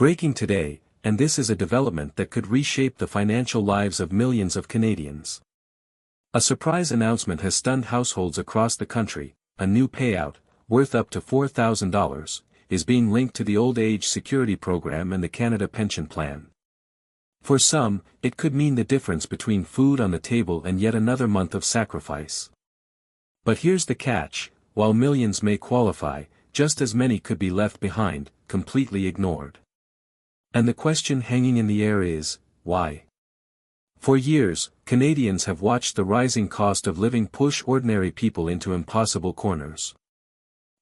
Breaking today, and this is a development that could reshape the financial lives of millions of Canadians. A surprise announcement has stunned households across the country. A new payout, worth up to $4,000, is being linked to the Old Age Security Program and the Canada Pension Plan. For some, it could mean the difference between food on the table and yet another month of sacrifice. But here's the catch: while millions may qualify, just as many could be left behind, completely ignored. And the question hanging in the air is, why? For years, Canadians have watched the rising cost of living push ordinary people into impossible corners.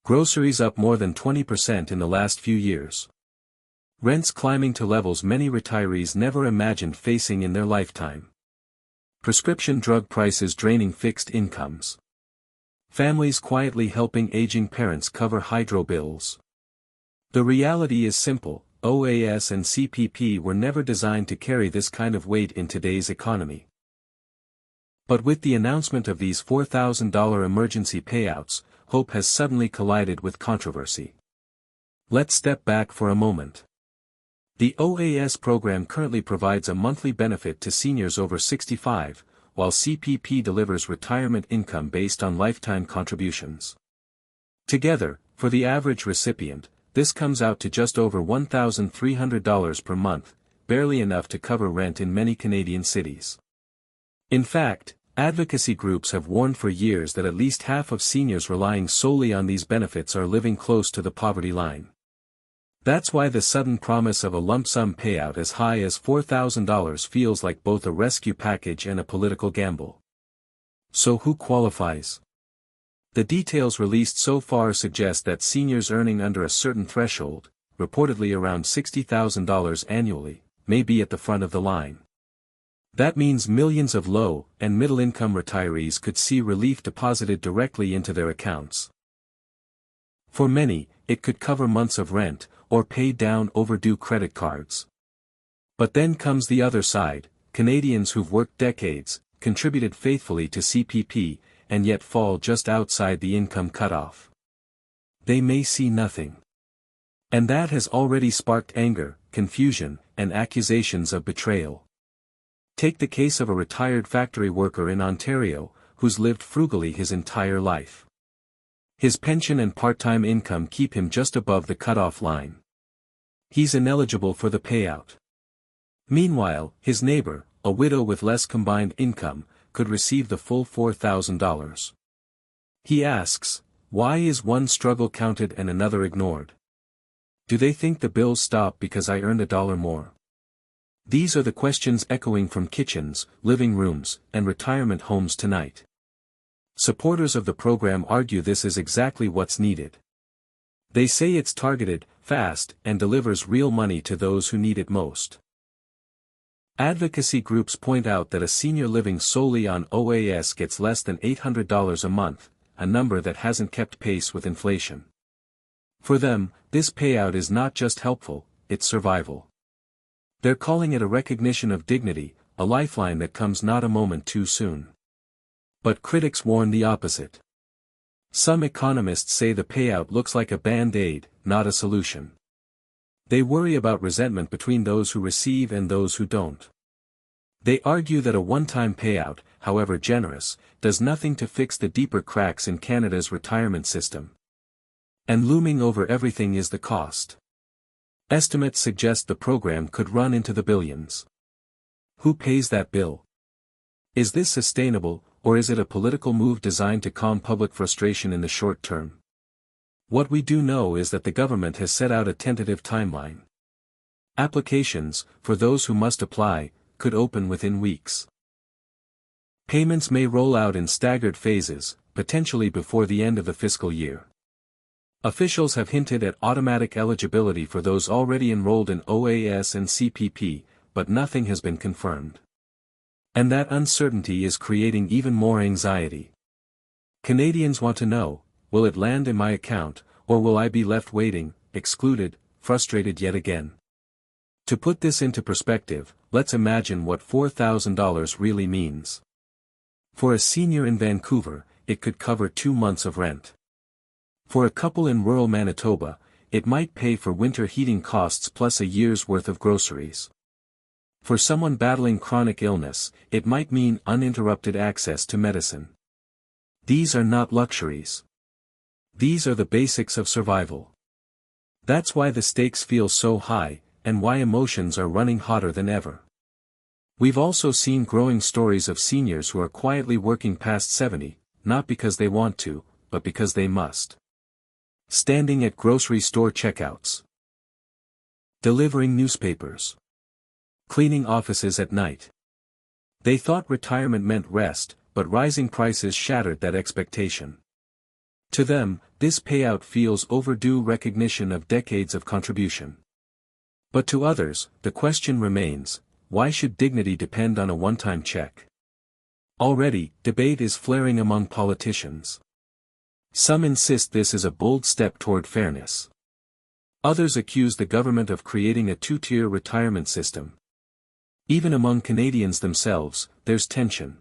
Groceries up more than 20% in the last few years. Rents climbing to levels many retirees never imagined facing in their lifetime. Prescription drug prices draining fixed incomes. Families quietly helping aging parents cover hydro bills. The reality is simple: OAS and CPP were never designed to carry this kind of weight in today's economy. But with the announcement of these $4,000 emergency payouts, hope has suddenly collided with controversy. Let's step back for a moment. The OAS program currently provides a monthly benefit to seniors over 65, while CPP delivers retirement income based on lifetime contributions. Together, for the average recipient, this comes out to just over $1,300 per month, barely enough to cover rent in many Canadian cities. In fact, advocacy groups have warned for years that at least half of seniors relying solely on these benefits are living close to the poverty line. That's why the sudden promise of a lump sum payout as high as $4,000 feels like both a rescue package and a political gamble. So who qualifies? The details released so far suggest that seniors earning under a certain threshold, reportedly around $60,000 annually, may be at the front of the line. That means millions of low- and middle-income retirees could see relief deposited directly into their accounts. For many, it could cover months of rent, or pay down overdue credit cards. But then comes the other side: Canadians who've worked decades, contributed faithfully to CPP, and yet fall just outside the income cutoff. They may see nothing. And that has already sparked anger, confusion, and accusations of betrayal. Take the case of a retired factory worker in Ontario, who's lived frugally his entire life. His pension and part-time income keep him just above the cutoff line. He's ineligible for the payout. Meanwhile, his neighbor, a widow with less combined income, could receive the full $4,000. He asks, why is one struggle counted and another ignored? Do they think the bills stop because I earned $1 more? These are the questions echoing from kitchens, living rooms, and retirement homes tonight. Supporters of the program argue this is exactly what's needed. They say it's targeted, fast, and delivers real money to those who need it most. Advocacy groups point out that a senior living solely on OAS gets less than $800 a month, a number that hasn't kept pace with inflation. For them, this payout is not just helpful, it's survival. They're calling it a recognition of dignity, a lifeline that comes not a moment too soon. But critics warn the opposite. Some economists say the payout looks like a band-aid, not a solution. They worry about resentment between those who receive and those who don't. They argue that a one-time payout, however generous, does nothing to fix the deeper cracks in Canada's retirement system. And looming over everything is the cost. Estimates suggest the program could run into the billions. Who pays that bill? Is this sustainable, or is it a political move designed to calm public frustration in the short term? What we do know is that the government has set out a tentative timeline. Applications, for those who must apply, could open within weeks. Payments may roll out in staggered phases, potentially before the end of the fiscal year. Officials have hinted at automatic eligibility for those already enrolled in OAS and CPP, but nothing has been confirmed. And that uncertainty is creating even more anxiety. Canadians want to know, will it land in my account, or will I be left waiting, excluded, frustrated yet again? To put this into perspective, let's imagine what $4,000 really means. For a senior in Vancouver, it could cover 2 months of rent. For a couple in rural Manitoba, it might pay for winter heating costs plus a year's worth of groceries. For someone battling chronic illness, it might mean uninterrupted access to medicine. These are not luxuries. These are the basics of survival. That's why the stakes feel so high, and why emotions are running hotter than ever. We've also seen growing stories of seniors who are quietly working past 70, not because they want to, but because they must. Standing at grocery store checkouts. Delivering newspapers. Cleaning offices at night. They thought retirement meant rest, but rising prices shattered that expectation. To them, this payout feels overdue recognition of decades of contribution. But to others, the question remains, why should dignity depend on a one-time check? Already, debate is flaring among politicians. Some insist this is a bold step toward fairness. Others accuse the government of creating a two-tier retirement system. Even among Canadians themselves, there's tension.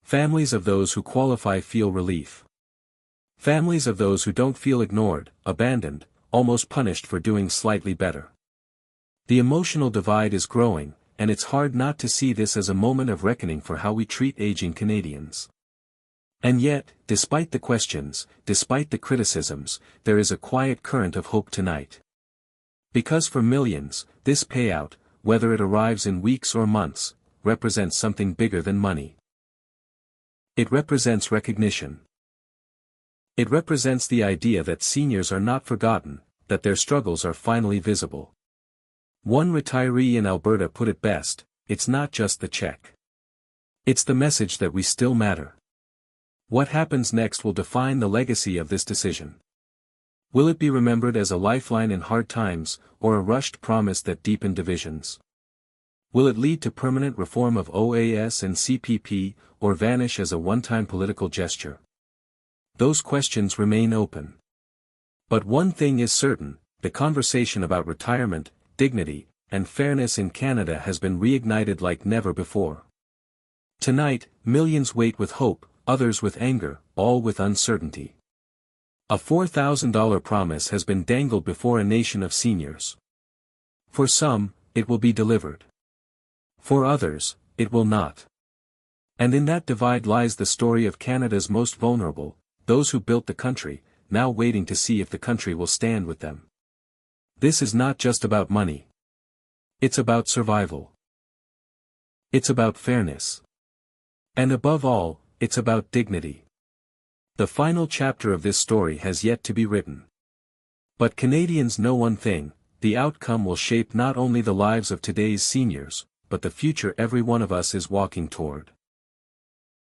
Families of those who qualify feel relief. Families of those who don't feel ignored, abandoned, almost punished for doing slightly better. The emotional divide is growing, and it's hard not to see this as a moment of reckoning for how we treat aging Canadians. And yet, despite the questions, despite the criticisms, there is a quiet current of hope tonight. Because for millions, this payout, whether it arrives in weeks or months, represents something bigger than money. It represents recognition. It represents the idea that seniors are not forgotten, that their struggles are finally visible. One retiree in Alberta put it best, it's not just the check. It's the message that we still matter. What happens next will define the legacy of this decision. Will it be remembered as a lifeline in hard times, or a rushed promise that deepened divisions? Will it lead to permanent reform of OAS and CPP, or vanish as a one-time political gesture? Those questions remain open. But one thing is certain, the conversation about retirement, dignity, and fairness in Canada has been reignited like never before. Tonight, millions wait with hope, others with anger, all with uncertainty. A $4,000 promise has been dangled before a nation of seniors. For some, it will be delivered. For others, it will not. And in that divide lies the story of Canada's most vulnerable, those who built the country, now waiting to see if the country will stand with them. This is not just about money. It's about survival. It's about fairness. And above all, it's about dignity. The final chapter of this story has yet to be written. But Canadians know one thing, the outcome will shape not only the lives of today's seniors, but the future every one of us is walking toward.